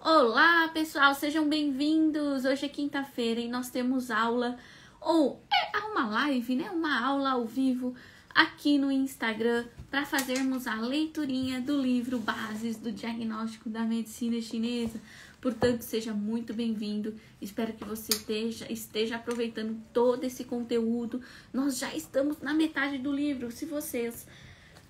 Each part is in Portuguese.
Olá, pessoal, sejam bem-vindos. Hoje é quinta-feira e nós temos aula, ou uma live, né? Uma aula ao vivo aqui no Instagram para fazermos a leiturinha do livro Bases do Diagnóstico da Medicina Chinesa. Portanto, seja muito bem-vindo. Espero que você esteja aproveitando todo esse conteúdo. Nós já estamos na metade do livro. Se vocês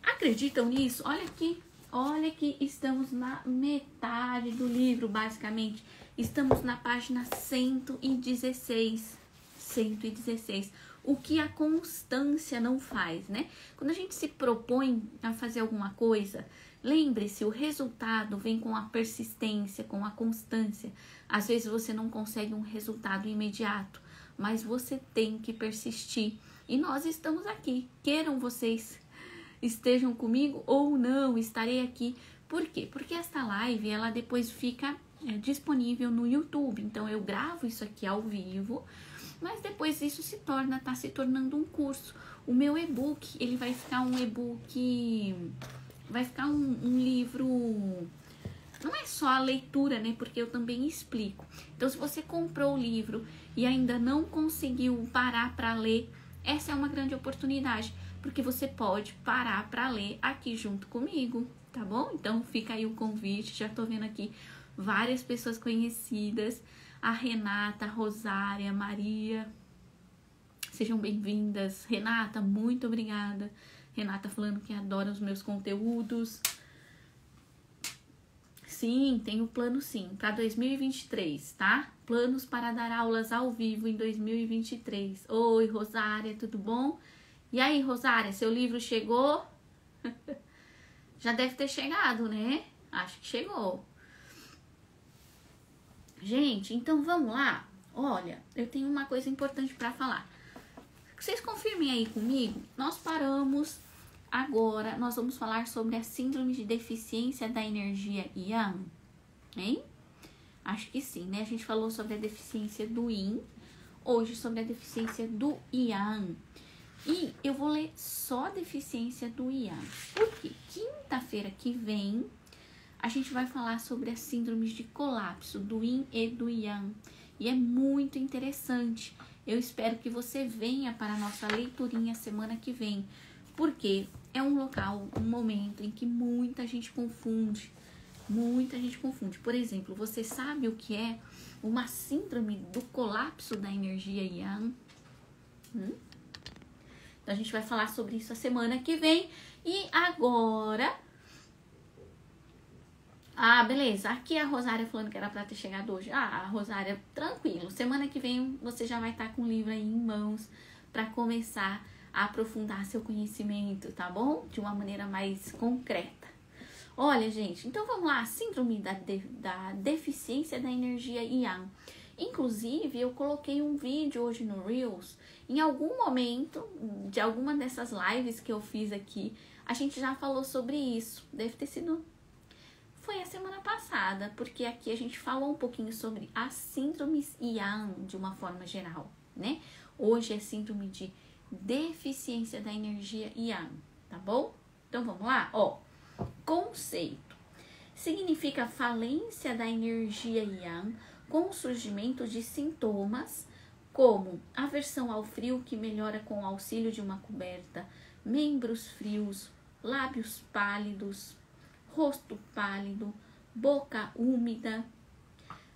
acreditam nisso, olha que estamos na metade do livro, basicamente. Estamos na página 116. 116. O que a constância não faz, né? Quando a gente se propõe a fazer alguma coisa, lembre-se, o resultado vem com a persistência, com a constância. Às vezes você não consegue um resultado imediato, mas você tem que persistir. E nós estamos aqui, queiram vocês estejam comigo ou não, estarei aqui. Por quê? Porque esta live, ela depois fica disponível no YouTube. Então, eu gravo isso aqui ao vivo, mas depois isso tá se tornando um curso. O meu e-book, ele vai ficar um e-book, vai ficar um livro, não é só a leitura, né? Porque eu também explico. Então, se você comprou o livro e ainda não conseguiu parar para ler, essa é uma grande oportunidade, porque você pode parar para ler aqui junto comigo, tá bom? Então fica aí o convite, já tô vendo aqui várias pessoas conhecidas, a Renata, a Rosária, a Maria, sejam bem-vindas. Renata, muito obrigada. Renata falando que adora os meus conteúdos. Sim, tenho plano sim, para 2023, tá? Planos para dar aulas ao vivo em 2023. Oi, Rosária, tudo bom? E aí, Rosária, seu livro chegou? Já deve ter chegado, né? Acho que chegou. Gente, então vamos lá. Olha, eu tenho uma coisa importante para falar. Vocês confirmem aí comigo. Nós paramos agora, nós vamos falar sobre a síndrome de deficiência da energia Yang, hein? Acho que sim, né? A gente falou sobre a deficiência do Yin, hoje sobre a deficiência do Yang. E eu vou ler só a deficiência do Yang, porque quinta-feira que vem a gente vai falar sobre as síndromes de colapso do Yin e do Yang. E é muito interessante. Eu espero que você venha para a nossa leiturinha semana que vem, porque é um local, um momento em que muita gente confunde. Por exemplo, você sabe o que é uma síndrome do colapso da energia Yang? Então, a gente vai falar sobre isso a semana que vem. E agora... beleza. Aqui a Rosária falando que era pra ter chegado hoje. Rosária, tranquilo. Semana que vem você já vai estar com o livro aí em mãos para começar a aprofundar seu conhecimento, tá bom? De uma maneira mais concreta. Olha, gente, então vamos lá. Síndrome da deficiência da energia Yang. Inclusive, eu coloquei um vídeo hoje no Reels. Em algum momento de alguma dessas lives que eu fiz aqui, a gente já falou sobre isso. Deve ter sido... Foi a semana passada, porque aqui a gente falou um pouquinho sobre as síndromes Yang de uma forma geral, né? Hoje é síndrome de deficiência da energia Yang, tá bom? Então vamos lá, conceito. Significa falência da energia Yang com o surgimento de sintomas como aversão ao frio que melhora com o auxílio de uma coberta, membros frios, lábios pálidos, rosto pálido, boca úmida,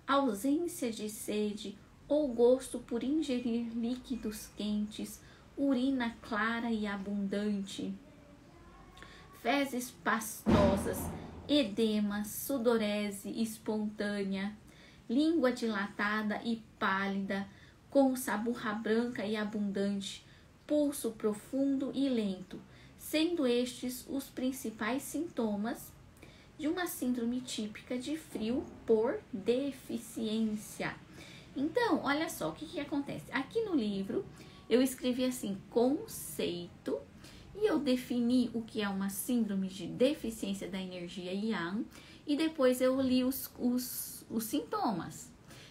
ausência de sede ou gosto por ingerir líquidos quentes, urina clara e abundante, fezes pastosas, edema, sudorese espontânea, língua dilatada e pálida, com saburra branca e abundante, pulso profundo e lento, sendo estes os principais sintomas de uma síndrome típica de frio por deficiência. Então, olha só, o que acontece? Aqui no livro, eu escrevi assim, conceito, e eu defini o que é uma síndrome de deficiência da energia Yang, e depois eu li os sintomas.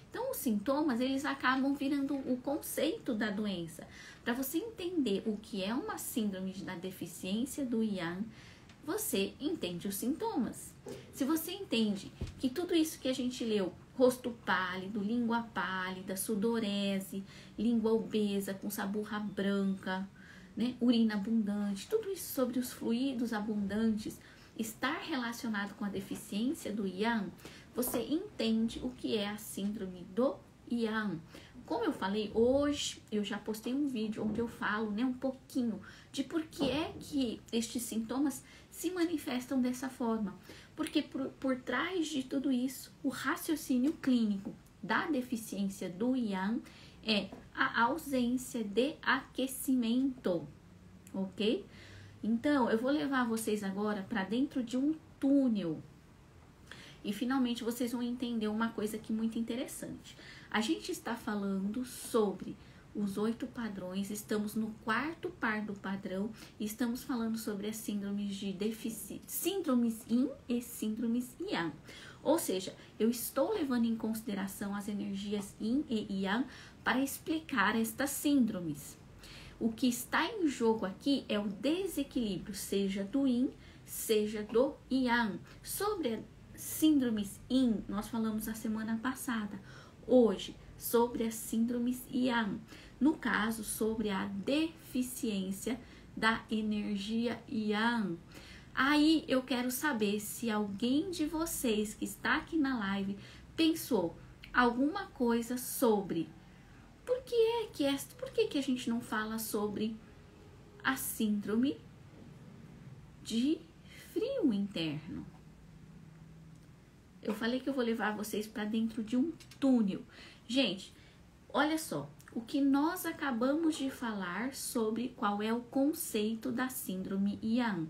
Então, os sintomas, eles acabam virando o conceito da doença. Para você entender o que é uma síndrome da deficiência do Yang, você entende os sintomas. Se você entende que tudo isso que a gente leu, rosto pálido, língua pálida, sudorese, língua obesa com saburra branca, né, urina abundante, tudo isso sobre os fluidos abundantes está relacionado com a deficiência do Yang, você entende o que é a síndrome do Yang. Como eu falei, hoje eu já postei um vídeo onde eu falo, né, um pouquinho de por que é que estes sintomas se manifestam dessa forma. Porque por trás de tudo isso, o raciocínio clínico da deficiência do Yang é a ausência de aquecimento, ok? Então, eu vou levar vocês agora para dentro de um túnel e finalmente vocês vão entender uma coisa aqui muito interessante. A gente está falando sobre os 8 padrões, estamos no 4º par do padrão e estamos falando sobre as síndromes de deficiência, síndromes Yin e síndromes Yang. Ou seja, eu estou levando em consideração as energias Yin e Yang para explicar estas síndromes. O que está em jogo aqui é o desequilíbrio, seja do Yin, seja do Yang. Sobre a síndromes Yin, nós falamos a semana passada. Hoje, sobre as síndromes Yang. No caso, sobre a deficiência da energia Yang. Aí eu quero saber se alguém de vocês que está aqui na live pensou alguma coisa sobre por que a gente não fala sobre a síndrome de frio interno. Eu falei que eu vou levar vocês para dentro de um túnel. Gente, olha só, o que nós acabamos de falar sobre qual é o conceito da síndrome Yang.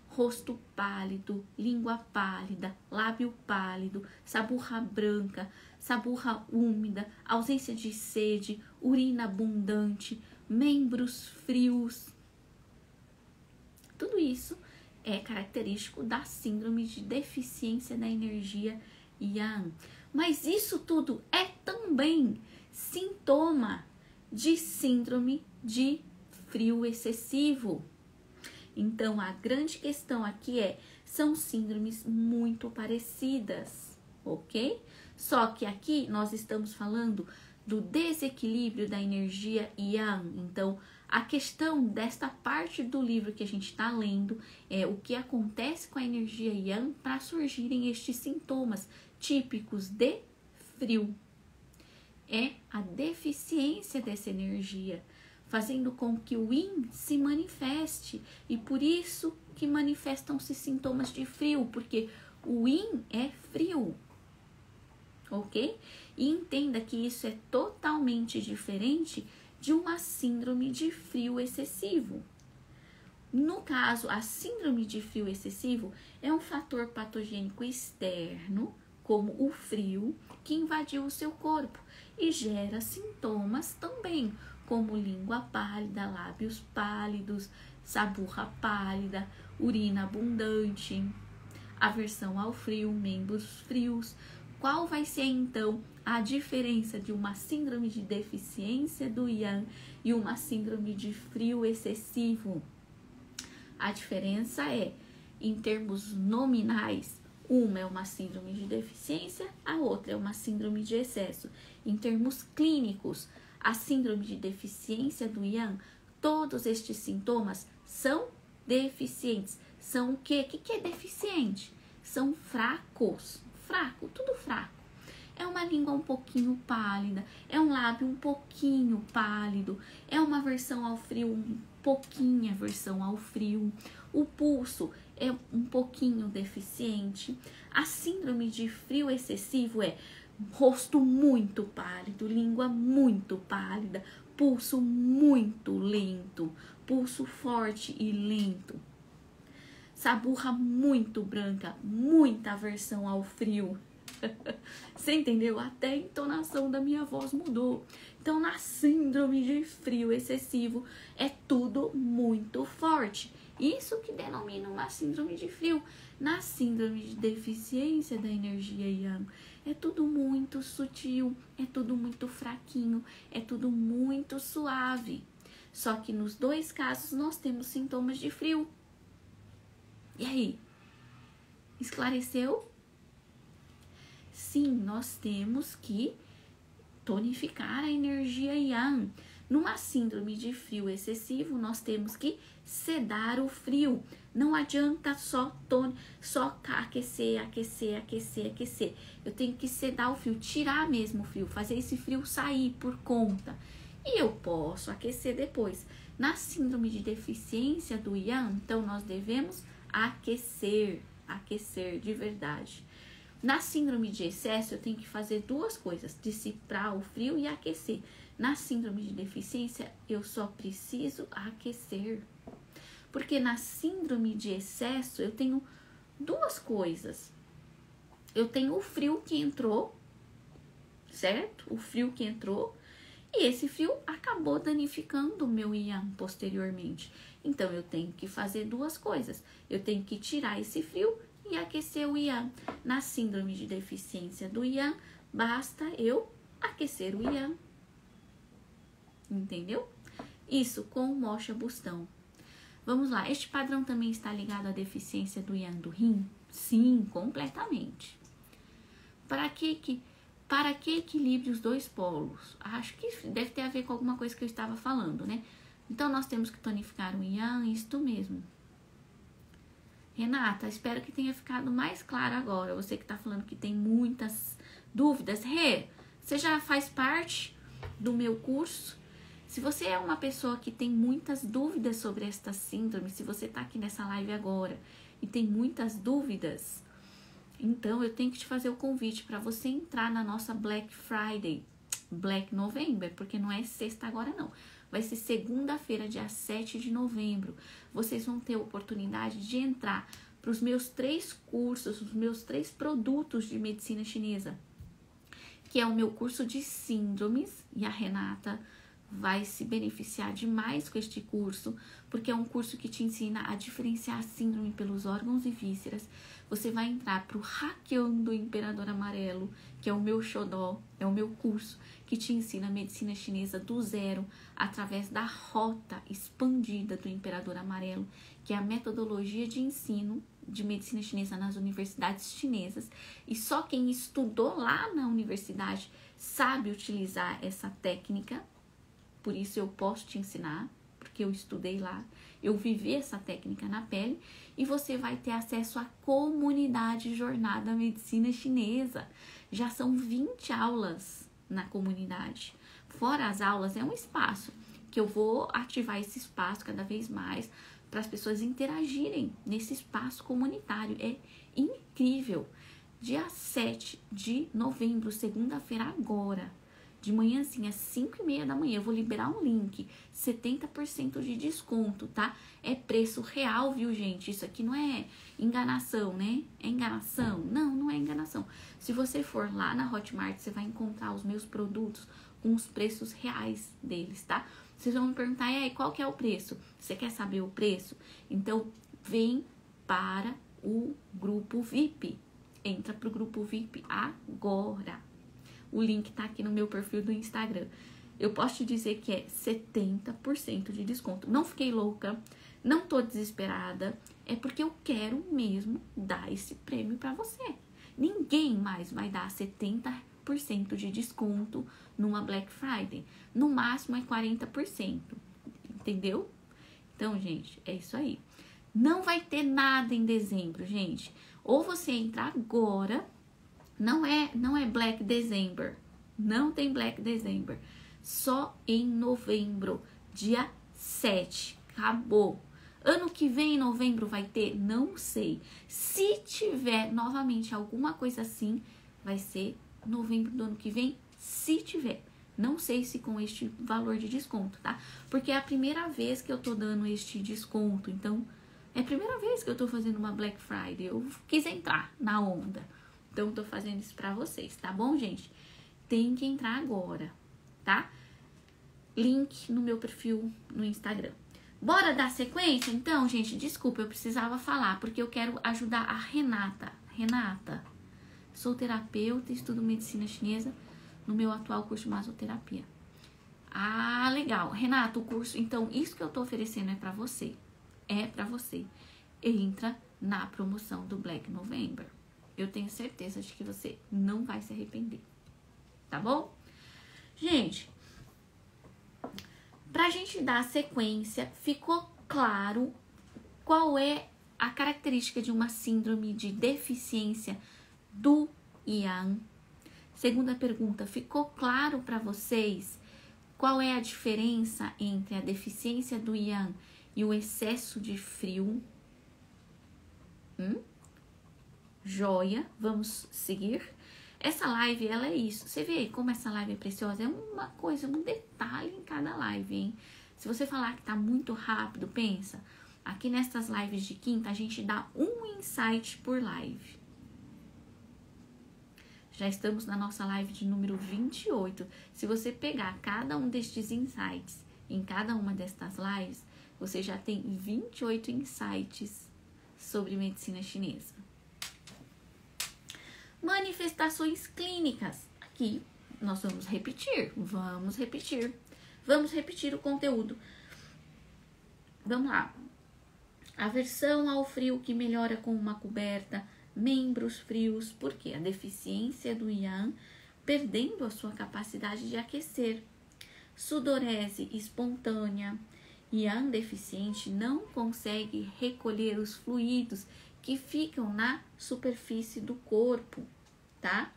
Rosto pálido, língua pálida, lábio pálido, saburra branca, saburra úmida, ausência de sede, urina abundante, membros frios. Tudo isso é característico da síndrome de deficiência da energia Yang. Mas isso tudo é também sintoma de síndrome de frio excessivo. Então, a grande questão aqui são síndromes muito parecidas, ok? Só que aqui nós estamos falando do desequilíbrio da energia Yang. Então, a questão desta parte do livro que a gente está lendo é o que acontece com a energia Yang para surgirem estes sintomas típicos de frio. É a deficiência dessa energia, fazendo com que o Yin se manifeste, e por isso que manifestam-se sintomas de frio, porque o Yin é frio, ok? E entenda que isso é totalmente diferente de uma síndrome de frio excessivo. No caso, a síndrome de frio excessivo é um fator patogênico externo, como o frio, que invadiu o seu corpo e gera sintomas também, como língua pálida, lábios pálidos, saburra pálida, urina abundante, aversão ao frio, membros frios. Qual vai ser então a diferença de uma síndrome de deficiência do Yang e uma síndrome de frio excessivo? A diferença é, em termos nominais, uma é uma síndrome de deficiência, a outra é uma síndrome de excesso. Em termos clínicos, a síndrome de deficiência do Yang, todos estes sintomas são deficientes. São o quê? O que é deficiente? São fracos. Fraco, tudo fraco. É uma língua um pouquinho pálida, é um lábio um pouquinho pálido, é uma aversão ao frio, um pouquinho aversão ao frio. O pulso é um pouquinho deficiente. A síndrome de frio excessivo é rosto muito pálido, língua muito pálida, pulso muito lento, pulso forte e lento, saburra muito branca, muita aversão ao frio. Você entendeu? Até a entonação da minha voz mudou. Então, na síndrome de frio excessivo, é tudo muito forte. Isso que denomina uma síndrome de frio. Na síndrome de deficiência da energia Yang, é tudo muito sutil, é tudo muito fraquinho, é tudo muito suave. Só que nos dois casos nós temos sintomas de frio. E aí? Esclareceu? Sim, nós temos que tonificar a energia Yang. Numa síndrome de frio excessivo, nós temos que sedar o frio. Não adianta só aquecer. Eu tenho que sedar o frio, tirar mesmo o frio, fazer esse frio sair por conta. E eu posso aquecer depois. Na síndrome de deficiência do Yang, então nós devemos aquecer de verdade. Na síndrome de excesso, eu tenho que fazer duas coisas, dissipar o frio e aquecer. Na síndrome de deficiência, eu só preciso aquecer. Porque na síndrome de excesso, eu tenho duas coisas. Eu tenho o frio que entrou, certo? O frio que entrou. E esse frio acabou danificando o meu Yang posteriormente. Então, eu tenho que fazer duas coisas. Eu tenho que tirar esse frio e aquecer o Yang. Na síndrome de deficiência do Yang, basta eu aquecer o Yang. Entendeu? Isso com o Moksha Bustão. Vamos lá, este padrão também está ligado à deficiência do Yang do Rim? Sim, completamente. Para que equilibre os dois polos? Acho que deve ter a ver com alguma coisa que eu estava falando, né? Então, nós temos que tonificar o Yang, isto mesmo. Renata, espero que tenha ficado mais claro agora. Você que está falando que tem muitas dúvidas. Rê, você já faz parte do meu curso? Se você é uma pessoa que tem muitas dúvidas sobre esta síndrome, se você está aqui nessa live agora e tem muitas dúvidas, então eu tenho que te fazer o convite para você entrar na nossa Black Friday, Black November, porque não é sexta agora não. Vai ser segunda-feira, dia 7 de novembro. Vocês vão ter a oportunidade de entrar para os meus 3 cursos, os meus 3 produtos de medicina chinesa, que é o meu curso de síndromes, e a Renata vai se beneficiar demais com este curso, porque é um curso que te ensina a diferenciar a síndrome pelos órgãos e vísceras. Você vai entrar para o Hackeando o Imperador Amarelo, que é o meu xodó, é o meu curso que te ensina a medicina chinesa do zero, através da rota expandida do Imperador Amarelo, que é a metodologia de ensino de medicina chinesa nas universidades chinesas. E só quem estudou lá na universidade sabe utilizar essa técnica. Por isso eu posso te ensinar, porque eu estudei lá, eu vivi essa técnica na pele, e você vai ter acesso à comunidade Jornada Medicina Chinesa. Já são 20 aulas na comunidade. Fora as aulas, é um espaço que eu vou ativar esse espaço cada vez mais para as pessoas interagirem nesse espaço comunitário. É incrível. Dia 7 de novembro, segunda-feira agora, de manhãzinha, às 5h30 da manhã, eu vou liberar um link, 70% de desconto, tá? É preço real, viu, gente? Isso aqui não é enganação, né? É enganação? Não, não é enganação. Se você for lá na Hotmart, você vai encontrar os meus produtos com os preços reais deles, tá? Vocês vão me perguntar, e aí, qual que é o preço? Você quer saber o preço? Então, vem para o grupo VIP. Entra pro grupo VIP agora. O link tá aqui no meu perfil do Instagram. Eu posso te dizer que é 70% de desconto. Não fiquei louca, não tô desesperada. É porque eu quero mesmo dar esse prêmio pra você. Ninguém mais vai dar 70% de desconto numa Black Friday. No máximo é 40%. Entendeu? Então, gente, é isso aí. Não vai ter nada em dezembro, gente. Ou você entra agora. Não é Black December. Não tem Black December. Só em novembro, dia 7. Acabou. Ano que vem, em novembro, vai ter? Não sei. Se tiver novamente alguma coisa assim, vai ser novembro do ano que vem, se tiver. Não sei se com este valor de desconto, tá? Porque é a primeira vez que eu tô dando este desconto. Então, é a primeira vez que eu tô fazendo uma Black Friday. Eu quis entrar na onda. Então, tô fazendo isso pra vocês, tá bom, gente? Tem que entrar agora, tá? Link no meu perfil no Instagram. Bora dar sequência? Então, gente, desculpa, eu precisava falar, porque eu quero ajudar a Renata. Renata, sou terapeuta e estudo medicina chinesa no meu atual curso de masoterapia. Ah, legal. Renata, o curso... Então, isso que eu tô oferecendo é pra você. É pra você. Entra na promoção do Black November. Eu tenho certeza de que você não vai se arrepender, tá bom? Gente, pra gente dar sequência, ficou claro qual é a característica de uma síndrome de deficiência do Yang? Segunda pergunta, ficou claro para vocês qual é a diferença entre a deficiência do Yang e o excesso de frio? Joia, vamos seguir. Essa live, ela é isso. Você vê como essa live é preciosa? É uma coisa, um detalhe em cada live, hein? Se você falar que tá muito rápido, pensa. Aqui nessas lives de quinta, a gente dá um insight por live. Já estamos na nossa live de número 28. Se você pegar cada um destes insights em cada uma destas lives, você já tem 28 insights sobre medicina chinesa. Manifestações clínicas. Aqui nós vamos repetir o conteúdo. Vamos lá. Aversão ao frio que melhora com uma coberta, membros frios, porque a deficiência do Yang perdendo a sua capacidade de aquecer. Sudorese espontânea. Yang deficiente não consegue recolher os fluidos que ficam na superfície do corpo, tá?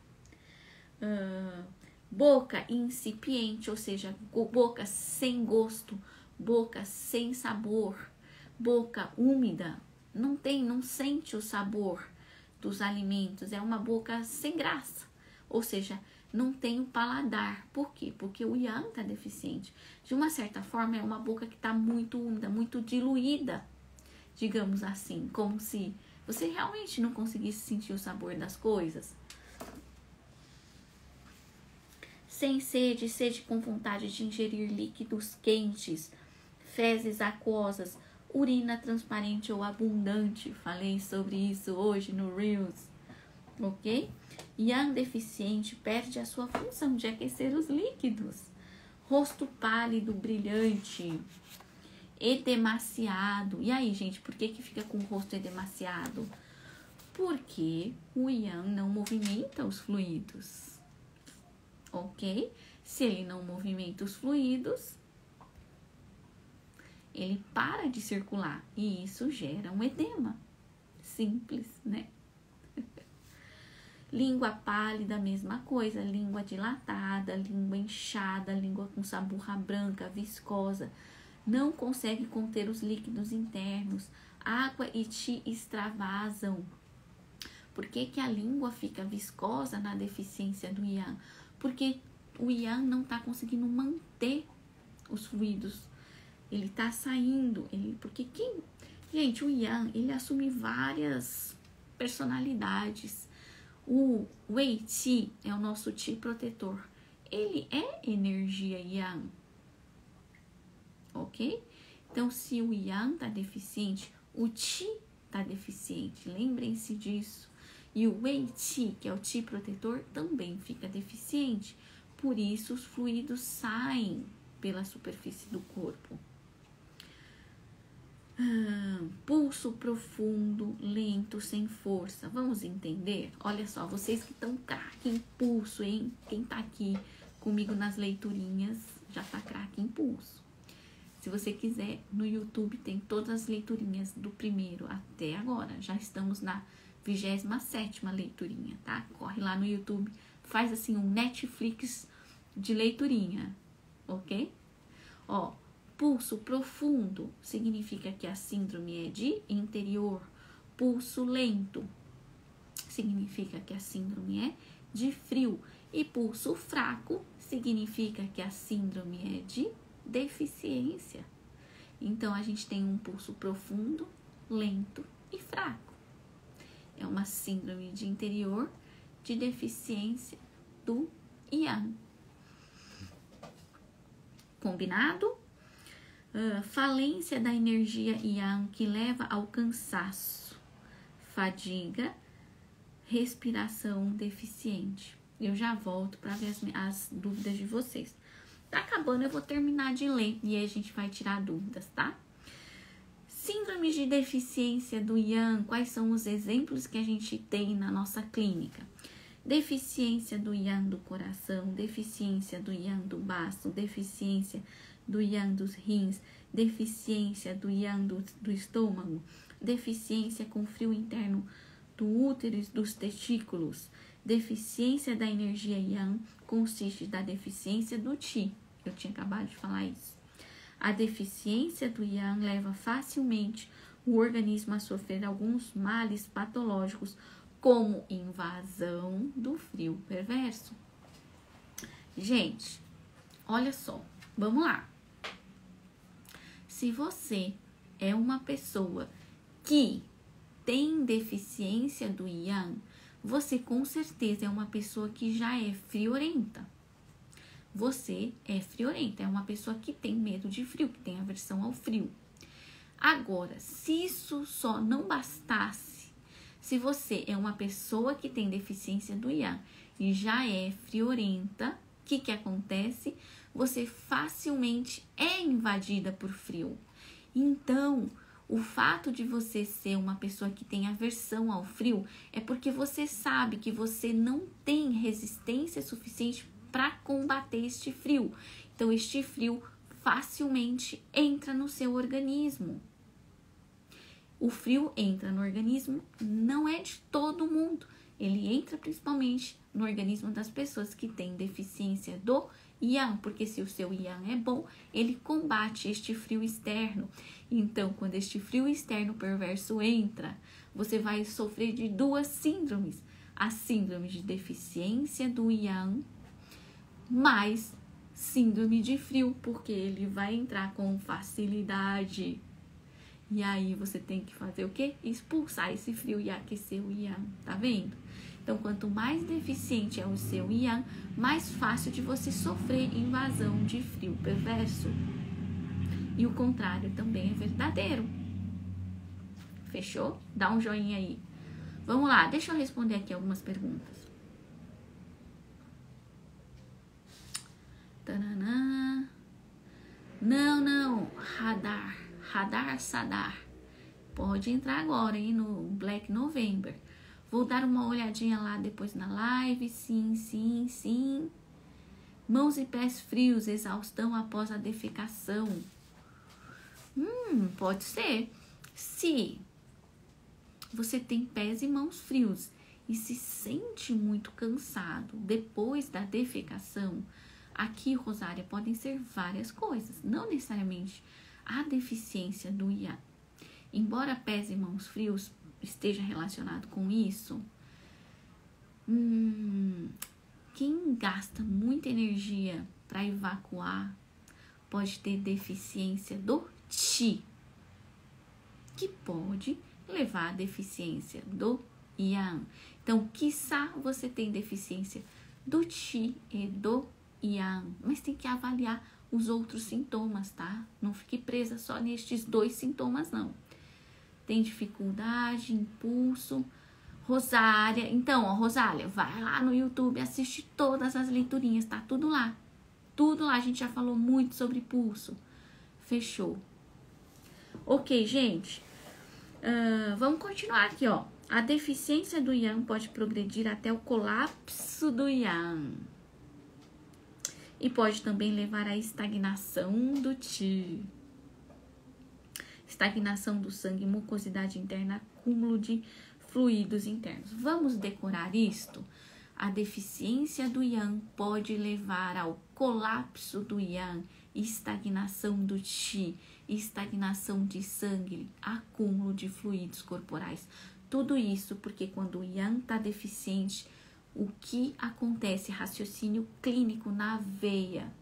Boca incipiente, ou seja, boca sem gosto, boca sem sabor, boca úmida, não sente o sabor dos alimentos, é uma boca sem graça, ou seja, não tem o paladar. Por quê? Porque o Yang tá deficiente. De uma certa forma, é uma boca que tá muito úmida, muito diluída, digamos assim, como se você realmente não conseguisse sentir o sabor das coisas. Sem sede, sede com vontade de ingerir líquidos quentes, fezes aquosas, urina transparente ou abundante. Falei sobre isso hoje no Reels, ok? Yang deficiente perde a sua função de aquecer os líquidos. Rosto pálido, brilhante, edemaciado. E aí, gente, por que fica com o rosto edemaciado? Porque o Yang não movimenta os fluidos, ok? Se ele não movimenta os fluidos, ele para de circular e isso gera um edema. Simples, né? Língua pálida, mesma coisa. Língua dilatada, língua inchada, língua com saburra branca, viscosa. Não consegue conter os líquidos internos. Água e qi extravasam. Por que a língua fica viscosa na deficiência do Yang? Porque o Yang não está conseguindo manter os fluidos. Ele está saindo. Gente, o Yang, ele assume várias personalidades. O Wei Qi é o nosso Qi protetor. Ele é energia Yang. Ok? Então, se o Yang está deficiente, o Qi está deficiente. Lembrem-se disso. E o Wei Qi, que é o Qi protetor, também fica deficiente. Por isso, os fluidos saem pela superfície do corpo. Pulso profundo, lento, sem força. Vamos entender? Olha só, vocês que estão craque em pulso, hein? Quem tá aqui comigo nas leiturinhas já tá craque em pulso. Se você quiser, no YouTube tem todas as leiturinhas do primeiro até agora. Já estamos na 27ª leiturinha, tá? Corre lá no YouTube, faz assim um Netflix de leiturinha, ok? Ó, pulso profundo significa que a síndrome é de interior. Pulso lento significa que a síndrome é de frio. E pulso fraco significa que a síndrome é de deficiência. Então, a gente tem um pulso profundo, lento e fraco. É uma síndrome de interior de deficiência do Yang. Combinado? Falência da energia Yang que leva ao cansaço, fadiga, respiração deficiente. Eu já volto para ver as dúvidas de vocês. Tá acabando, eu vou terminar de ler e aí a gente vai tirar dúvidas, tá? Síndrome de deficiência do Yang, quais são os exemplos que a gente tem na nossa clínica? Deficiência do Yang do coração, deficiência do Yang do baço, deficiência do Yang dos rins, deficiência do Yang do estômago, deficiência com frio interno do útero e dos testículos, deficiência da energia Yang consiste da deficiência do Qi. Eu tinha acabado de falar isso. A deficiência do Yang leva facilmente o organismo a sofrer alguns males patológicos, como invasão do frio perverso. Gente, olha só, vamos lá. Se você é uma pessoa que tem deficiência do Yang, você com certeza é uma pessoa que já é friorenta. Você é friorenta, é uma pessoa que tem medo de frio, que tem aversão ao frio. Agora, se isso só não bastasse, se você é uma pessoa que tem deficiência do Yang e já é friorenta, o que acontece? Você facilmente é invadida por frio. Então, o fato de você ser uma pessoa que tem aversão ao frio é porque você sabe que você não tem resistência suficiente para combater este frio. Então, este frio facilmente entra no seu organismo. O frio entra no organismo, não é de todo mundo. Ele entra principalmente no organismo das pessoas que têm deficiência do Yang, porque se o seu Yang é bom, ele combate este frio externo. Então, quando este frio externo perverso entra, você vai sofrer de duas síndromes. A síndrome de deficiência do Yang, mais síndrome de frio, porque ele vai entrar com facilidade. E aí você tem que fazer o quê? Expulsar esse frio e aquecer o Yang, tá vendo? Então, quanto mais deficiente é o seu Yang, mais fácil de você sofrer invasão de frio perverso. E o contrário também é verdadeiro. Fechou? Dá um joinha aí. Vamos lá, deixa eu responder aqui algumas perguntas. Tananã. Não, Radar Sadar. Pode entrar agora, hein, no Black November. Vou dar uma olhadinha lá depois na live. Sim. Mãos e pés frios, exaustão após a defecação. Pode ser. Se você tem pés e mãos frios e se sente muito cansado depois da defecação, aqui, Rosária, podem ser várias coisas. Não necessariamente a deficiência do Yang. Embora pés e mãos frios esteja relacionado com isso, quem gasta muita energia para evacuar pode ter deficiência do Qi, que pode levar à deficiência do Yang. Então, quiçá você tem deficiência do Qi e do Yang, mas tem que avaliar os outros sintomas, tá? Não fique presa só nestes dois sintomas, não. Tem dificuldade, impulso. Rosária, então, ó, Rosália, vai lá no YouTube, assiste todas as leiturinhas, tá? Tudo lá. Tudo lá, a gente já falou muito sobre pulso. Fechou. Ok, gente. Vamos continuar aqui, ó. A deficiência do Yang pode progredir até o colapso do Yang. E pode também levar à estagnação do Qi. Estagnação do sangue, mucosidade interna, acúmulo de fluidos internos. Vamos decorar isto? A deficiência do Yang pode levar ao colapso do Yang, estagnação do Qi, estagnação de sangue, acúmulo de fluidos corporais. Tudo isso porque quando o Yang está deficiente, o que acontece? Raciocínio clínico na veia.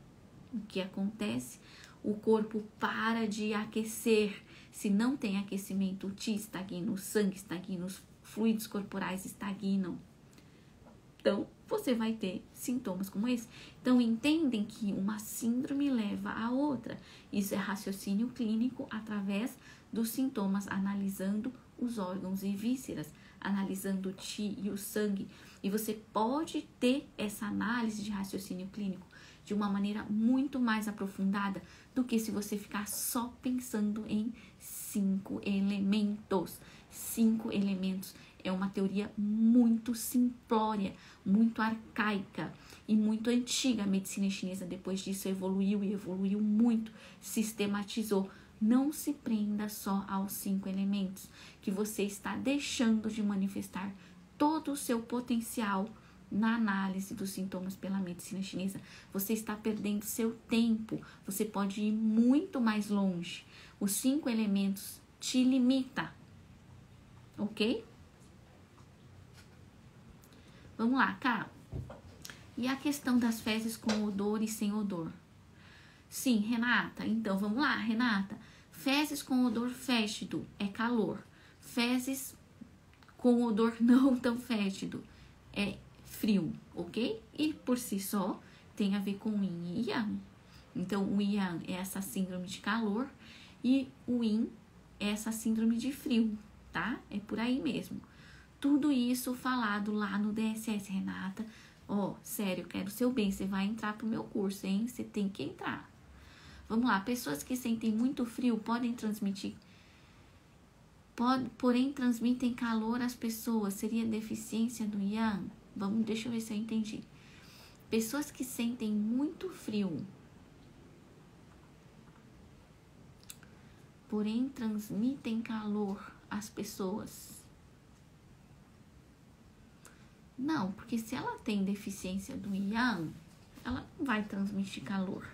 O que acontece? O corpo para de aquecer. Se não tem aquecimento, o Qi estagna, o sangue estagna, os fluidos corporais estagnam. Então, você vai ter sintomas como esse. Então, entendem que uma síndrome leva a outra. Isso é raciocínio clínico através dos sintomas, analisando os órgãos e vísceras, analisando o Qi e o sangue. E você pode ter essa análise de raciocínio clínico de uma maneira muito mais aprofundada do que se você ficar só pensando em 5 elementos. 5 elementos é uma teoria muito simplória, muito arcaica e muito antiga. A medicina chinesa, depois disso, evoluiu e evoluiu muito, sistematizou. Não se prenda só aos 5 elementos, que você está deixando de manifestar todo o seu potencial na análise dos sintomas pela medicina chinesa. Você está perdendo seu tempo, você pode ir muito mais longe. Os 5 elementos te limita, ok? Vamos lá, Cá. E a questão das fezes com odor e sem odor? Sim, Renata. Então, vamos lá, Renata. Fezes com odor fétido é calor. Fezes com odor não tão fétido é frio, ok? E por si só tem a ver com yin e yang. Então, o yang é essa síndrome de calor e o yin é essa síndrome de frio, tá? É por aí mesmo. Tudo isso falado lá no DSS, Renata. Ó, sério, quero seu bem, você vai entrar pro meu curso, hein? Você tem que entrar. Vamos lá, pessoas que sentem muito frio podem transmitir, porém transmitem calor às pessoas. Seria deficiência do yang? Deixa eu ver se eu entendi. Pessoas que sentem muito frio, porém transmitem calor às pessoas. Não, porque se ela tem deficiência do yang, ela não vai transmitir calor.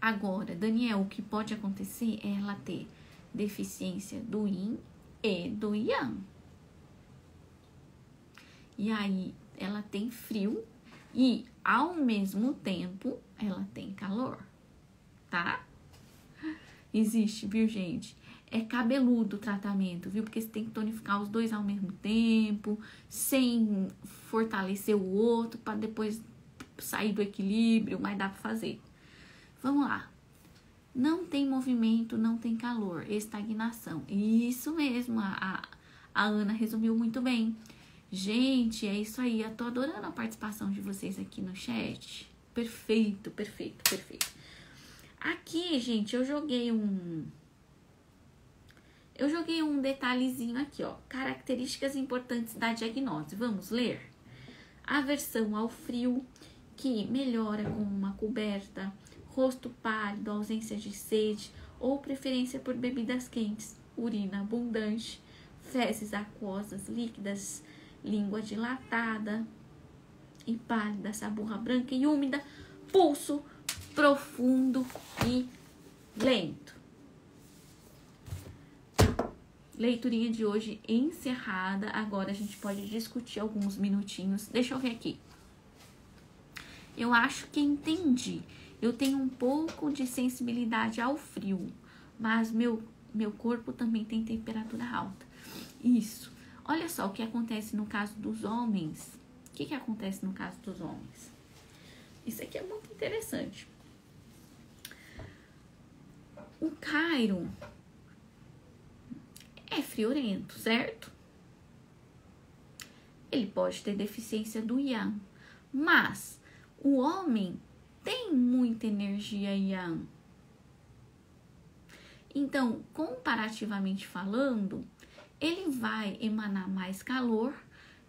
Agora, Daniel, o que pode acontecer é ela ter deficiência do yin e do yang. E aí, ela tem frio e, ao mesmo tempo, ela tem calor, tá? Existe, viu, gente? É cabeludo o tratamento, viu? Porque você tem que tonificar os dois ao mesmo tempo, sem fortalecer o outro, para depois sair do equilíbrio, mas dá para fazer. Vamos lá. Não tem movimento, não tem calor, estagnação. Isso mesmo, a Ana resumiu muito bem. Gente, é isso aí. Eu tô adorando a participação de vocês aqui no chat. Perfeito, perfeito, perfeito. Aqui, gente, eu joguei um detalhezinho aqui, ó. Características importantes da diagnose. Vamos ler? Aversão ao frio, que melhora com uma coberta, rosto pálido, ausência de sede ou preferência por bebidas quentes, urina abundante, fezes aquosas líquidas, língua dilatada e pálida, saburra branca e úmida, pulso profundo e lento. Leiturinha de hoje encerrada. Agora a gente pode discutir alguns minutinhos. Deixa eu ver aqui. Eu acho que entendi. Eu tenho um pouco de sensibilidade ao frio, mas meu corpo também tem temperatura alta. Isso. Olha só o que acontece no caso dos homens. O que acontece no caso dos homens? Isso aqui é muito interessante. O Cairo é friorento, certo? Ele pode ter deficiência do yang, mas o homem tem muita energia yang. Então, comparativamente falando, ele vai emanar mais calor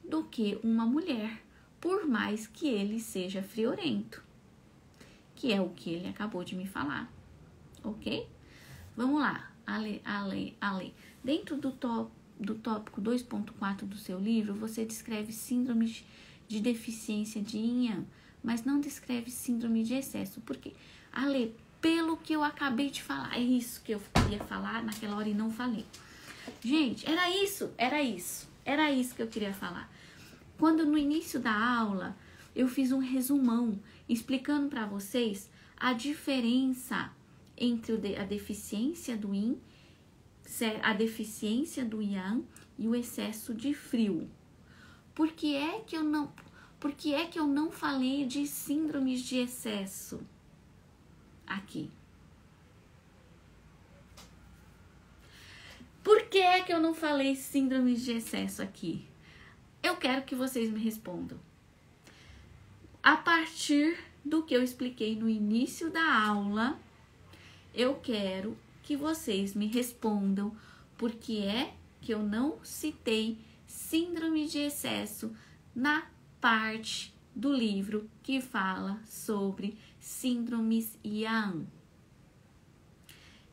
do que uma mulher, por mais que ele seja friorento, que é o que ele acabou de me falar, ok? Vamos lá, Ale. Dentro do tópico 2.4 do seu livro, você descreve síndrome de deficiência de yin yang, mas não descreve síndrome de excesso. Por quê? Ale, pelo que eu acabei de falar, é isso que eu queria falar naquela hora e não falei. Gente, era isso que eu queria falar. Quando no início da aula, eu fiz um resumão explicando para vocês a diferença entre a deficiência do yin, a deficiência do yang e o excesso de frio. Por que é que eu não falei de síndromes de excesso aqui? Por que é que eu não falei síndromes de excesso aqui? eu quero que vocês me respondam. A partir do que eu expliquei no início da aula, eu quero que vocês me respondam por que é que eu não citei síndrome de excesso na parte do livro que fala sobre síndromes Yang.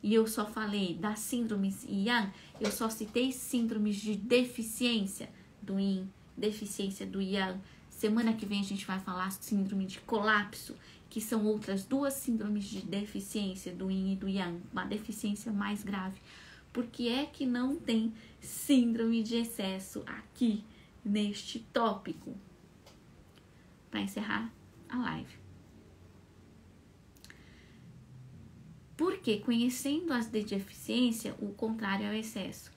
E eu só falei das síndromes Yang, eu só citei síndromes de deficiência do Yin, deficiência do Yang. Semana que vem a gente vai falar síndrome de colapso, que são outras duas síndromes de deficiência do Yin e do Yang, uma deficiência mais grave. Por que é que não tem síndrome de excesso aqui neste tópico? Para encerrar a live. Porque conhecendo as de deficiência, o contrário é o excesso.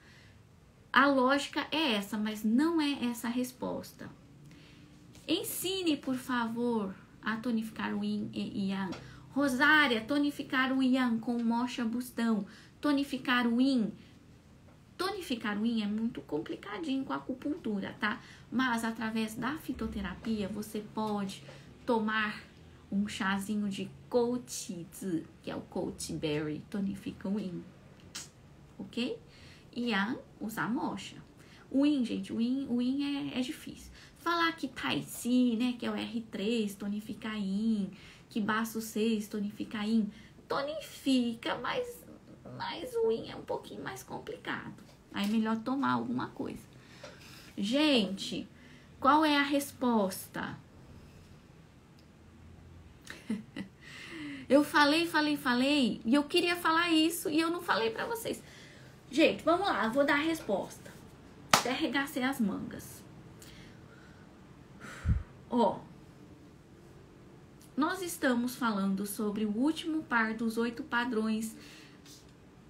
A lógica é essa, mas não é essa a resposta. Ensine, por favor, a tonificar o Yin e Yang. Rosária, tonificar o Yang com mocha bustão. Tonificar o Yin. Tonificar o Yin é muito complicadinho com a acupuntura, tá? Mas através da fitoterapia, você pode tomar um chazinho de Kouqi-zi, que é o Coach Berry, tonifica o Yin. Ok? Yang, usar mocha. O Yin, gente, o Yin é difícil. Falar que Tai Chi, né, que é o R3, tonifica Yin, que Baço 6, tonifica Yin, tonifica, mas o Yin é um pouquinho mais complicado. Aí é melhor tomar alguma coisa. Gente, qual é a resposta? Eu falei, e eu queria falar isso e eu não falei pra vocês. Gente, vamos lá, eu vou dar a resposta. Até arregacei as mangas. Ó, nós estamos falando sobre o último par dos 8 padrões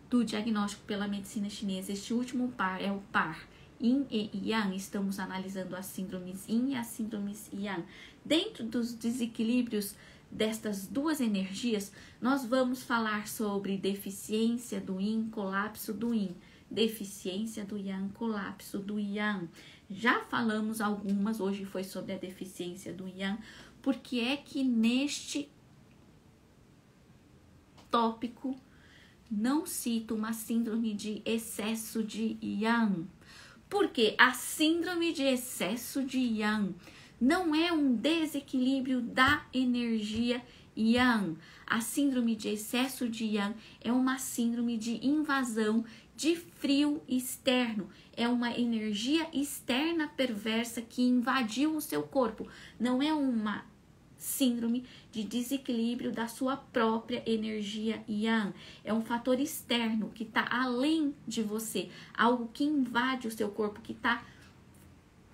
do diagnóstico pela medicina chinesa. Este último par é o par Yin e Yang. Estamos analisando as síndromes Yin e as síndromes Yang. Dentro dos desequilíbrios destas duas energias, nós vamos falar sobre deficiência do Yin, colapso do Yin, deficiência do Yang, colapso do Yang. Já falamos algumas, hoje foi sobre a deficiência do Yang. Porque é que neste tópico não cito uma síndrome de excesso de Yang? Porque a síndrome de excesso de Yang não é um desequilíbrio da energia Yang. A síndrome de excesso de Yang é uma síndrome de invasão de frio externo. É uma energia externa perversa que invadiu o seu corpo. Não é uma síndrome de desequilíbrio da sua própria energia Yang. É um fator externo que está além de você. Algo que invade o seu corpo, que está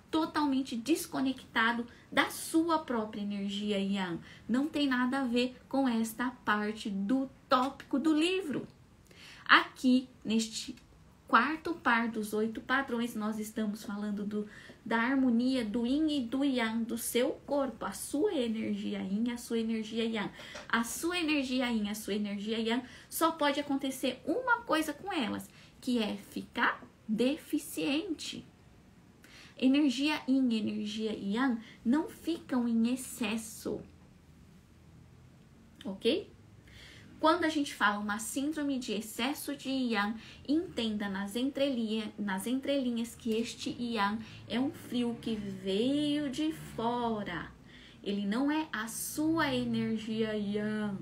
totalmente desconectado da sua própria energia Yang. Não tem nada a ver com esta parte do tópico do livro. Aqui, neste quarto par dos 8 padrões, nós estamos falando da harmonia do Yin e do Yang do seu corpo, a sua energia Yin, a sua energia Yang. A sua energia Yin, a sua energia Yang, só pode acontecer uma coisa com elas, que é ficar deficiente. Energia Yin e energia Yang não ficam em excesso, ok? Quando a gente fala uma síndrome de excesso de Yang, entenda nas entrelinhas que este Yang é um frio que veio de fora. Ele não é a sua energia Yang,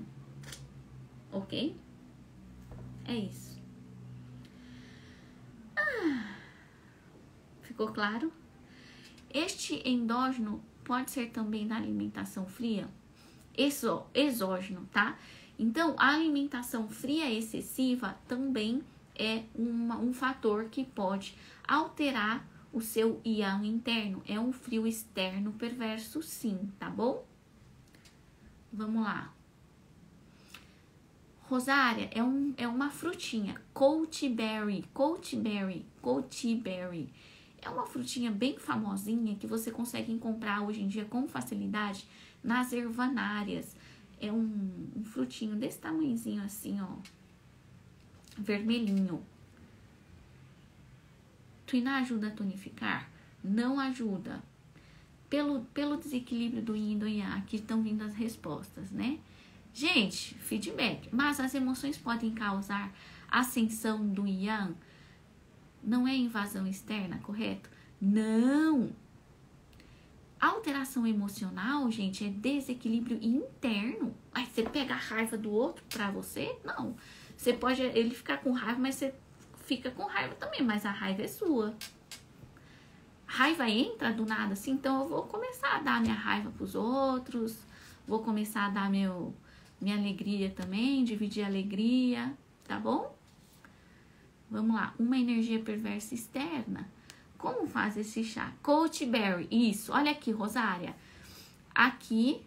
ok? É isso. Ficou claro? Este endógeno pode ser também da alimentação fria, exógeno, tá? Então, a alimentação fria excessiva também é um fator que pode alterar o seu Yang interno. É um frio externo perverso, sim, tá bom? Vamos lá. Rosária é uma frutinha, Coach Berry. É uma frutinha bem famosinha que você consegue encontrar hoje em dia com facilidade nas ervanárias. É um frutinho desse tamanhozinho assim, ó, vermelhinho. Tuiná ajuda a tonificar? não ajuda. Pelo desequilíbrio do yin e do yang, aqui estão vindo as respostas, né? Gente, feedback. Mas as emoções podem causar ascensão do yang? Não é invasão externa, correto? Não! Alteração emocional, gente, é desequilíbrio interno. Aí você pega a raiva do outro pra você? Não. Você pode ele ficar com raiva, mas você fica com raiva também, mas a raiva é sua. Raiva entra do nada, assim, então eu vou começar a dar minha raiva pros outros, vou começar a dar minha alegria também, dividir a alegria, tá bom? Vamos lá, uma energia perversa externa. Como faz esse chá? Coach Berry, isso. Olha aqui, Rosária. Aqui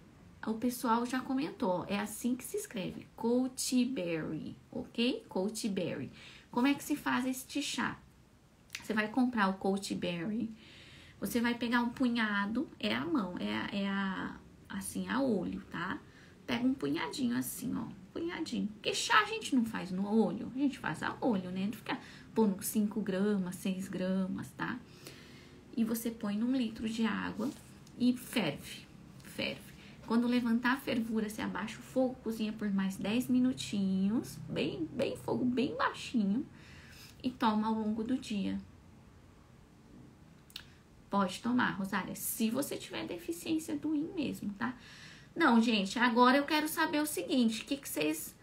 o pessoal já comentou. É assim que se escreve. Coach Berry, ok? Coach Berry. Como é que se faz este chá? Você vai comprar o Coach Berry. Você vai pegar um punhado. É a mão, assim, a olho, tá? Pega um punhadinho assim, ó. Punhadinho. Porque chá a gente não faz no olho. A gente faz a olho, né? Não fica pondo 5 gramas, 6 gramas, tá? E você põe num litro de água e ferve. Quando levantar a fervura, você abaixa o fogo, cozinha por mais 10 minutinhos, bem fogo bem baixinho, e toma ao longo do dia. Pode tomar, Rosária, se você tiver deficiência do yin mesmo, tá? Não, gente, agora eu quero saber o seguinte, o que vocês...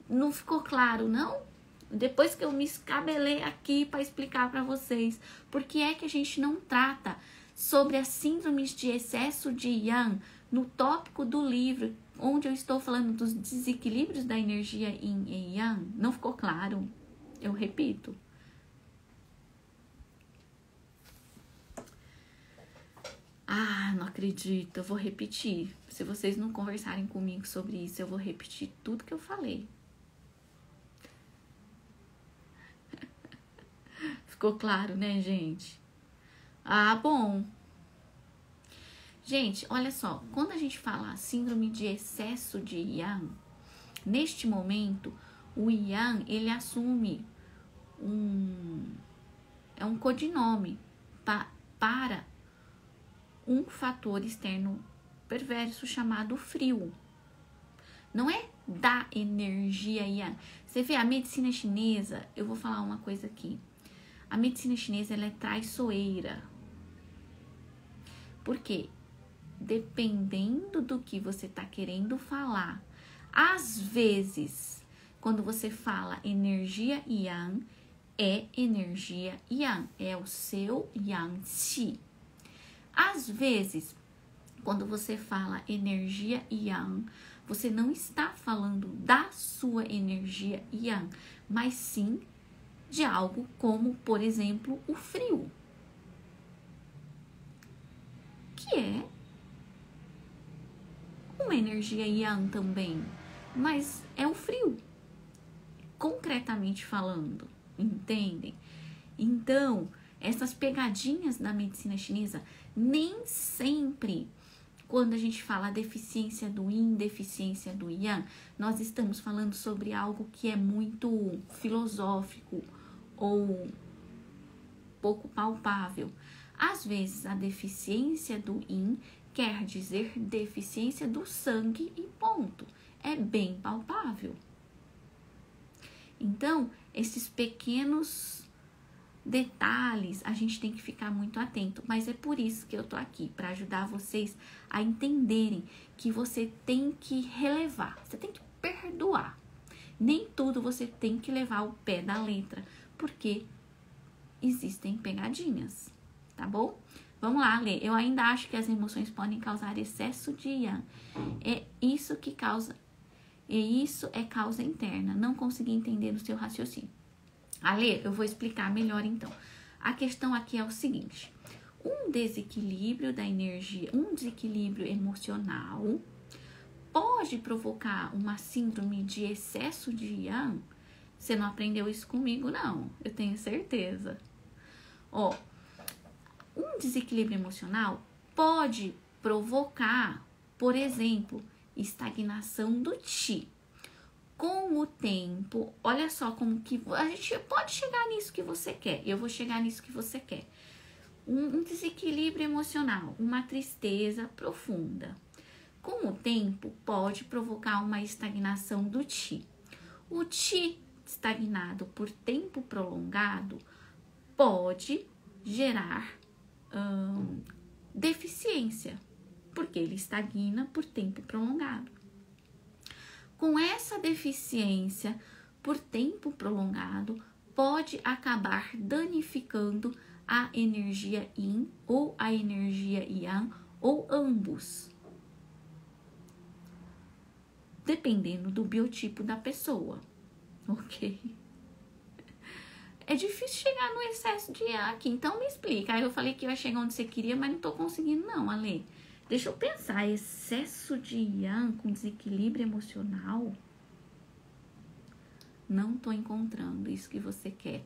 Não ficou claro, não? Depois que eu me escabelei aqui para explicar para vocês por que é que a gente não trata sobre as síndromes de excesso de yang no tópico do livro, onde eu estou falando dos desequilíbrios da energia yin e yang. Não ficou claro? Eu repito. Ah, não acredito, eu vou repetir. Se vocês não conversarem comigo sobre isso, eu vou repetir tudo que eu falei. Ficou claro, né, gente? Ah, bom. Gente, olha só. Quando a gente fala síndrome de excesso de yang, neste momento, o yang, ele assume um codinome para um fator externo perverso chamado frio. Não é da energia yang. Você vê, a medicina chinesa, eu vou falar uma coisa aqui. A medicina chinesa, ela é traiçoeira. Por quê? Dependendo do que você está querendo falar. Às vezes, quando você fala energia yang, é energia yang. É o seu yang qi. Às vezes, quando você fala energia yang, você não está falando da sua energia yang, mas sim de algo como, por exemplo, o frio, que é uma energia yang também, mas é o frio, concretamente falando, entendem? Então, essas pegadinhas da medicina chinesa, nem sempre, quando a gente fala deficiência do yin, deficiência do yang, nós estamos falando sobre algo que é muito filosófico ou pouco palpável. Às vezes, a deficiência do yin quer dizer deficiência do sangue e ponto. É bem palpável. Então, esses pequenos detalhes a gente tem que ficar muito atento, mas é por isso que eu tô aqui, para ajudar vocês a entenderem que você tem que relevar, você tem que perdoar. Nem tudo você tem que levar ao pé da letra, porque existem pegadinhas, tá bom? Vamos lá, Lê. Eu ainda acho que as emoções podem causar excesso de yang. É isso que causa, e isso é causa interna. Não consegui entender o seu raciocínio. Ale, eu vou explicar melhor então. A questão aqui é o seguinte: um desequilíbrio da energia, um desequilíbrio emocional pode provocar uma síndrome de excesso de yang. Você não aprendeu isso comigo, não. Eu tenho certeza. Ó, um desequilíbrio emocional pode provocar, por exemplo, estagnação do qi. Com o tempo, olha só como que a gente pode chegar nisso que você quer. Eu vou chegar nisso que você quer. um desequilíbrio emocional, uma tristeza profunda. Com o tempo, pode provocar uma estagnação do Qi. O Qi estagnado por tempo prolongado pode gerar deficiência, porque ele estagna por tempo prolongado. Com essa deficiência por tempo prolongado, pode acabar danificando a energia Yin ou a energia Yang ou ambos, dependendo do biotipo da pessoa, ok? É difícil chegar no excesso de Yang aqui, então me explica. Aí eu falei que ia chegar onde você queria, mas não tô conseguindo não, Ale. Deixa eu pensar, excesso de Yang com desequilíbrio emocional? Não tô encontrando isso que você quer.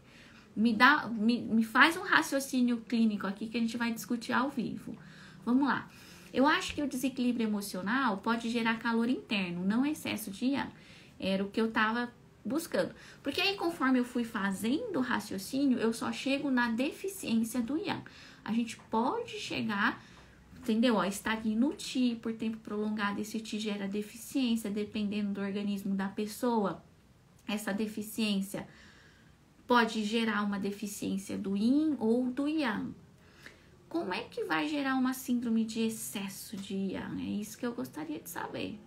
Me faz um raciocínio clínico aqui que a gente vai discutir ao vivo. Vamos lá. Eu acho que o desequilíbrio emocional pode gerar calor interno, não excesso de Yang. Era o que eu tava buscando. Porque aí, conforme eu fui fazendo o raciocínio, eu só chego na deficiência do Yang. A gente pode chegar, entendeu? Ó, estagna o Qi por tempo prolongado, esse Qi gera deficiência, dependendo do organismo da pessoa. Essa deficiência pode gerar uma deficiência do Yin ou do Yang. Como é que vai gerar uma síndrome de excesso de Yang? É isso que eu gostaria de saber.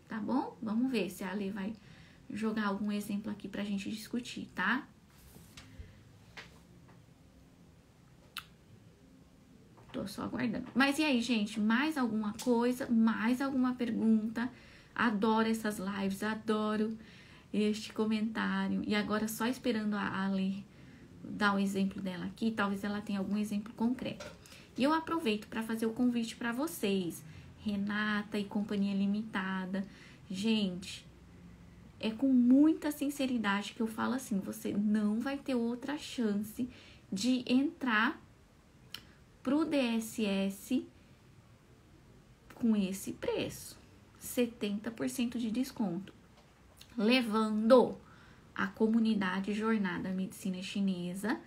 Tá bom? Vamos ver se a Ale vai jogar algum exemplo aqui pra gente discutir, tá? Tô só aguardando. Mas e aí, gente? Mais alguma coisa? Mais alguma pergunta? Adoro essas lives, adoro este comentário. E agora só esperando a Ale dar o exemplo dela aqui, talvez ela tenha algum exemplo concreto. E eu aproveito para fazer o convite para vocês, Renata e Companhia Limitada. Gente, é com muita sinceridade que eu falo assim, você não vai ter outra chance de entrar pro DSS com esse preço, 70% de desconto, levando a comunidade Jornada Medicina Chinesa,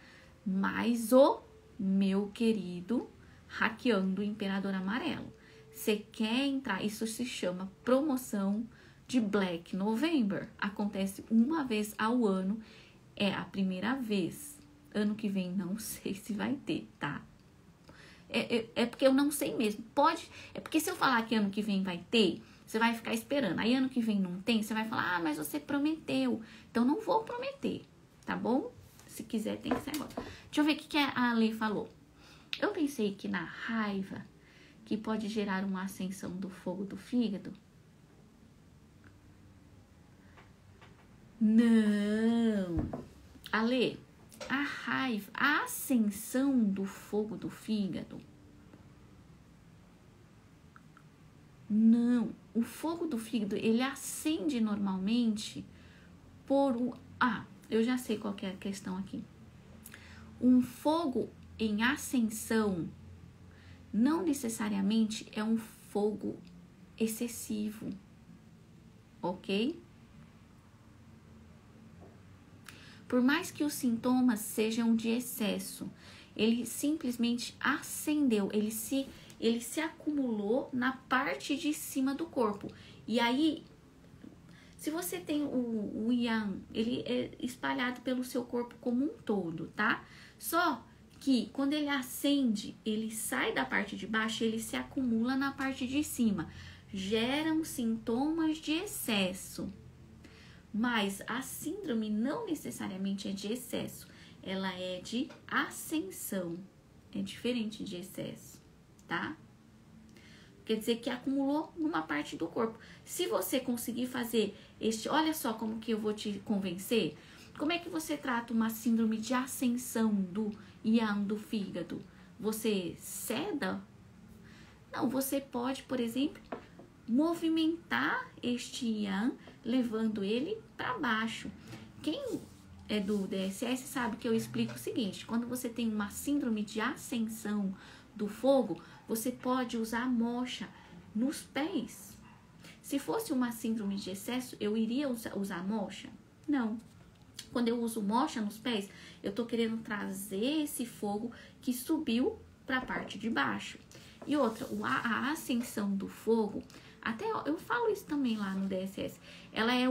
mais o meu querido Hackeando o Imperador Amarelo. Você quer entrar, isso se chama promoção de Black November, acontece uma vez ao ano, é a primeira vez, ano que vem não sei se vai ter, tá? É porque eu não sei mesmo, é porque se eu falar que ano que vem vai ter, você vai ficar esperando. Aí ano que vem não tem, você vai falar, ah, mas você prometeu. Então não vou prometer, tá bom? Se quiser, tem que ser agora. Deixa eu ver o que a Ale falou. Eu pensei que na raiva, que pode gerar uma ascensão do fogo do fígado. Não. Ale, a raiva, a ascensão do fogo do fígado. Não, o fogo do fígado, ele acende normalmente por um... Ah, eu já sei qual que é a questão aqui. Um fogo em ascensão não necessariamente é um fogo excessivo, ok? Por mais que os sintomas sejam de excesso, ele simplesmente acendeu, ele se acumulou na parte de cima do corpo. E aí, se você tem o Yang, ele é espalhado pelo seu corpo como um todo, tá? Só que quando ele acende, ele sai da parte de baixo e ele se acumula na parte de cima. Geram sintomas de excesso. Mas a síndrome não necessariamente é de excesso, ela é de ascensão. É diferente de excesso, tá? Quer dizer que acumulou numa parte do corpo. Se você conseguir fazer olha só como que eu vou te convencer. Como é que você trata uma síndrome de ascensão do Yang do fígado? Você ceda? Não, você pode, por exemplo, movimentar este Yang, levando ele para baixo. Quem é do DSS sabe que eu explico o seguinte: quando você tem uma síndrome de ascensão do fogo, você pode usar mocha nos pés. Se fosse uma síndrome de excesso, eu iria usar mocha? Não. Quando eu uso mocha nos pés, eu tô querendo trazer esse fogo que subiu para a parte de baixo. E outra, a ascensão do fogo, até eu falo isso também lá no DSS, ela é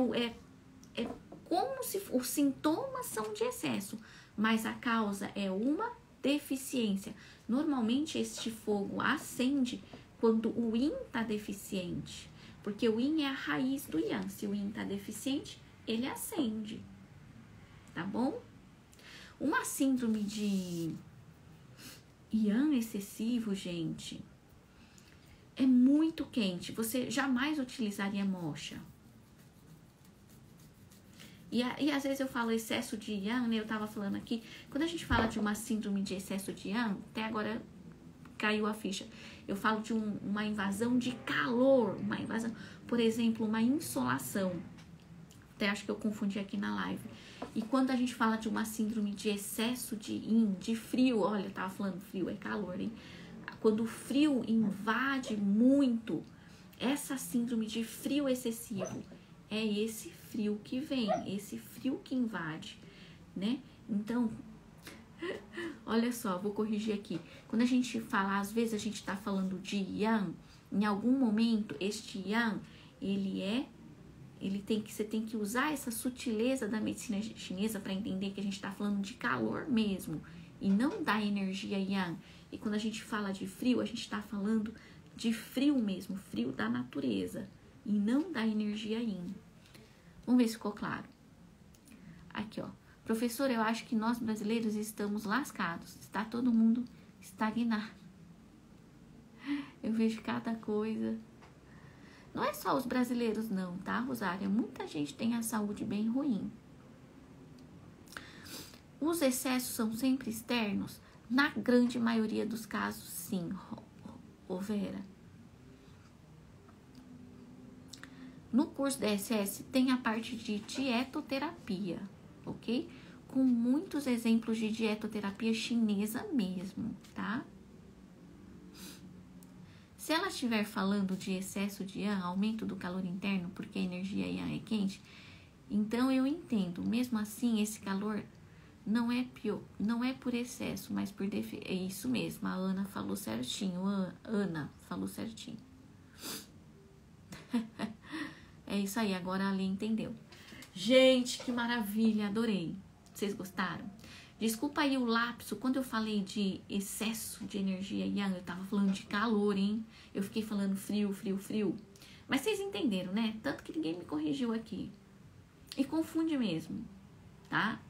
como se os sintomas são de excesso, mas a causa é uma deficiência. Normalmente este fogo acende quando o yin tá deficiente, porque o yin é a raiz do yang. Se o yin tá deficiente, ele acende, tá bom? Uma síndrome de yang excessivo, gente, é muito quente. Você jamais utilizaria mocha. E às vezes eu falo excesso de yang, né? Eu tava falando aqui, quando a gente fala de uma síndrome de excesso de yang, até agora caiu a ficha. Eu falo de uma invasão de calor, uma invasão, por exemplo, uma insolação. Até acho que eu confundi aqui na live. E quando a gente fala de uma síndrome de excesso de yin, de frio, olha, eu tava falando frio, é calor, hein? Quando o frio invade muito, essa síndrome de frio excessivo, é esse frio que vem, esse frio que invade, né? Então, olha só, vou corrigir aqui. Quando a gente fala, às vezes a gente tá falando de yang, em algum momento este yang, você tem que usar essa sutileza da medicina chinesa para entender que a gente tá falando de calor mesmo e não da energia yang. E quando a gente fala de frio, a gente tá falando de frio mesmo, frio da natureza e não da energia yin. Vamos ver se ficou claro. Aqui, ó. Professor, eu acho que nós brasileiros estamos lascados. Está todo mundo estagnado. Eu vejo cada coisa. Não é só os brasileiros não, tá, Rosária? Muita gente tem a saúde bem ruim. Os excessos são sempre externos? Na grande maioria dos casos, sim, Vera. No curso DSS tem a parte de dietoterapia, ok? Com muitos exemplos de dietoterapia chinesa mesmo, tá? Se ela estiver falando de excesso de yang, aumento do calor interno, porque a energia yang é quente, então eu entendo. Mesmo assim, esse calor não é por excesso, mas por defeito. É isso mesmo, a Ana falou certinho. Ana falou certinho. É isso aí, agora a Ali entendeu. Gente, que maravilha, adorei. Vocês gostaram? Desculpa aí o lapso, quando eu falei de excesso de energia yang, eu tava falando de calor, hein? Eu fiquei falando frio, frio, frio. Mas vocês entenderam, né? Tanto que ninguém me corrigiu aqui. E confunde mesmo, tá?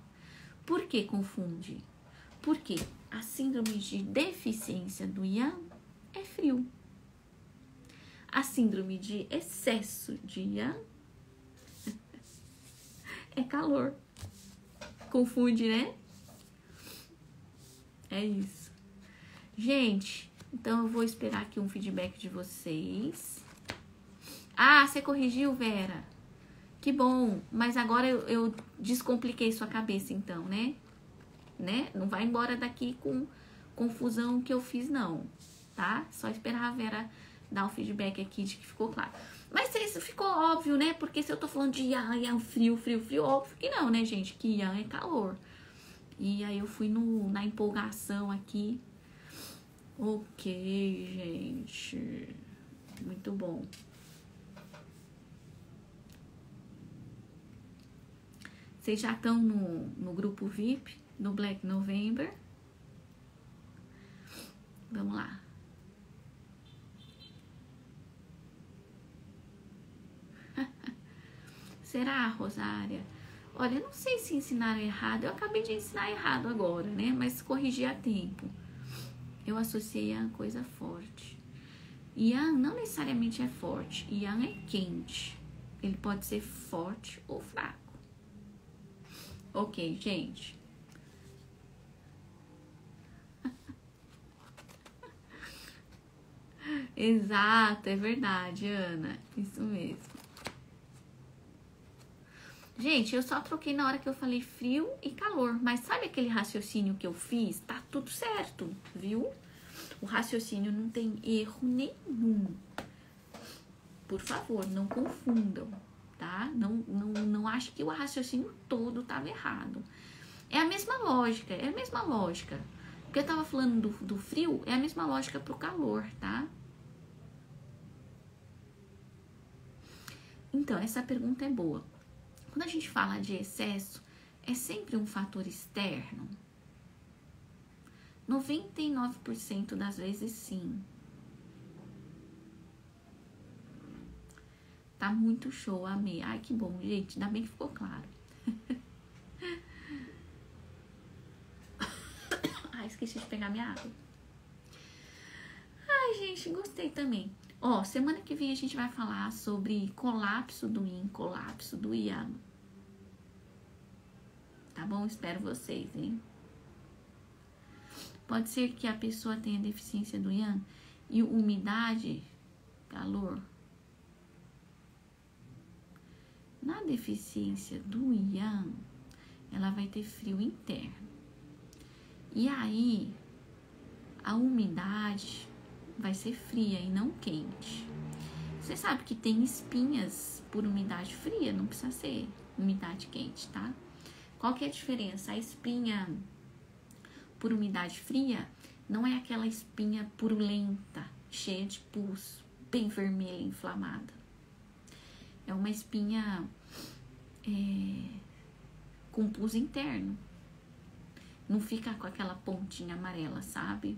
Por que confunde? Porque a síndrome de deficiência do yang é frio. A síndrome de excesso de yang é calor. Confunde, né? É isso. Gente, então eu vou esperar aqui um feedback de vocês. Ah, você corrigiu, Vera? Que bom. Mas agora eu descompliquei sua cabeça, então, né? Não vai embora daqui com confusão que eu fiz, não. Tá? Só esperar a Vera dar o feedback aqui de que ficou claro. Mas isso ficou óbvio, né? Porque se eu tô falando de yang, frio, frio, frio, óbvio que não, né, gente? Que yang é calor. E aí eu fui na empolgação aqui. Ok, gente. Muito bom. Vocês já estão no grupo VIP, no Black November. Vamos lá. Será, Rosária? Olha, eu não sei se ensinaram errado. Eu acabei de ensinar errado agora, né? Mas corrigi a tempo. Eu associei a coisa forte. Yang não necessariamente é forte. Yang é quente. Ele pode ser forte ou fraco. Ok, gente. Exato, é verdade, Ana. Isso mesmo. Gente, eu só troquei na hora que eu falei frio e calor. Mas sabe aquele raciocínio que eu fiz? Tá tudo certo, viu? O raciocínio não tem erro nenhum. Por favor, não confundam, tá? Não acho que o raciocínio todo estava errado. É a mesma lógica, Porque eu tava falando do frio, é a mesma lógica pro calor, tá? Então, essa pergunta é boa. Quando a gente fala de excesso, é sempre um fator externo? 99% das vezes, sim. Tá muito show, amei. Ai, que bom, gente. Ainda bem que ficou claro. Ai, esqueci de pegar minha água. Ai, gente, gostei também. Ó, semana que vem a gente vai falar sobre colapso do yin, colapso do yang. Tá bom? Espero vocês, hein? Pode ser que a pessoa tenha deficiência do yang e umidade, calor. Na deficiência do yang, ela vai ter frio interno. E aí, a umidade vai ser fria e não quente. Você sabe que tem espinhas por umidade fria, não precisa ser umidade quente, tá? Qual que é a diferença? A espinha por umidade fria não é aquela espinha purulenta, cheia de pus, bem vermelha, inflamada. É uma espinha com pus interno. Não fica com aquela pontinha amarela, sabe?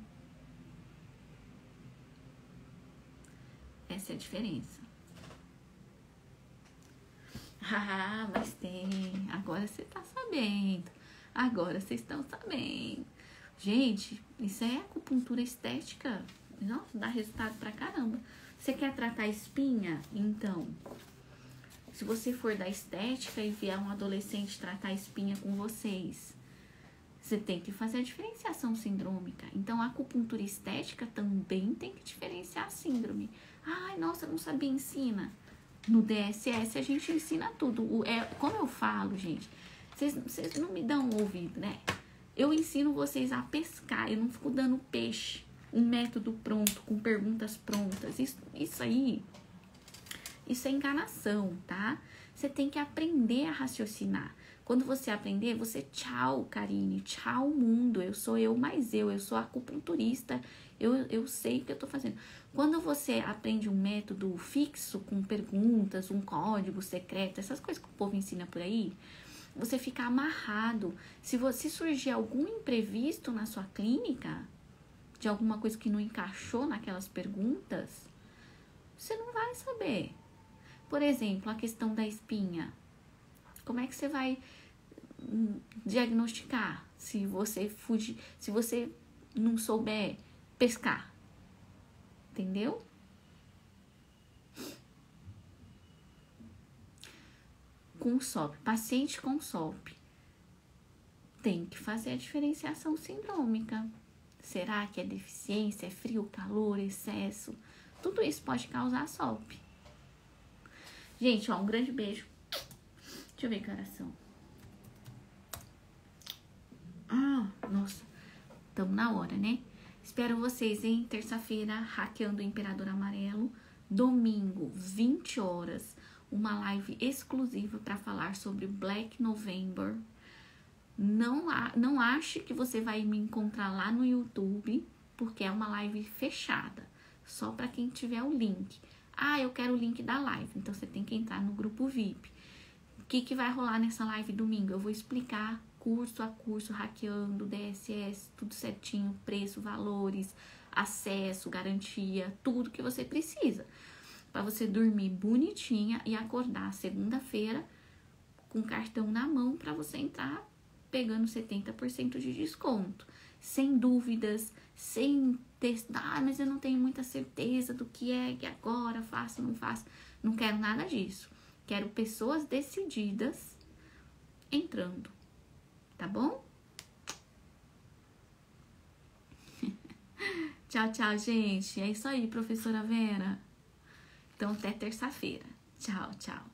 Essa é a diferença. Ah, mas tem. Agora você tá sabendo. Agora vocês estão sabendo. Gente, isso é acupuntura estética. Nossa, dá resultado pra caramba. Você quer tratar espinha? Então, se você for da estética e vier um adolescente tratar espinha com vocês, você tem que fazer a diferenciação sindrômica. Então, a acupuntura estética também tem que diferenciar a síndrome. Ai, nossa, eu não sabia, ensina. No DSS a gente ensina tudo. Como eu falo, gente, vocês não me dão ouvido, né? Eu ensino vocês a pescar, eu não fico dando peixe. Um método pronto, com perguntas prontas. Isso aí, isso é enganação, tá? Você tem que aprender a raciocinar. Quando você aprender, você tchau, Karine, tchau, mundo. Eu sou eu mais eu sou acupunturista. Eu sei o que eu tô fazendo. Quando você aprende um método fixo, com perguntas, um código secreto, essas coisas que o povo ensina por aí, você fica amarrado. Se surgir algum imprevisto na sua clínica, de alguma coisa que não encaixou naquelas perguntas, você não vai saber. Por exemplo, a questão da espinha. Como é que você vai diagnosticar se você não souber pescar? Entendeu? Com SOP, paciente com SOP, tem que fazer a diferenciação sindrômica. Será que é deficiência, é frio, calor, excesso? Tudo isso pode causar SOP. Gente, ó, um grande beijo. Deixa eu ver que horas são. Ah, nossa, estamos na hora, né? Espero vocês em terça-feira, hackeando o Imperador Amarelo. Domingo, 20 horas, uma live exclusiva para falar sobre Black November. Não ache que você vai me encontrar lá no YouTube, porque é uma live fechada, só para quem tiver o link. Ah, eu quero o link da live, então você tem que entrar no grupo VIP. O que vai rolar nessa live domingo? Eu vou explicar curso a curso, hackeando, DSS, tudo certinho, preço, valores, acesso, garantia, tudo que você precisa. Para você dormir bonitinha e acordar segunda-feira com cartão na mão para você entrar pegando 70% de desconto. Sem dúvidas, sem testar, mas eu não tenho muita certeza do que é, que agora faço, não faço. Não quero nada disso. Quero pessoas decididas entrando. Tá bom? Tchau, tchau, gente. É isso aí, professora Vera. Então, até terça-feira. Tchau, tchau.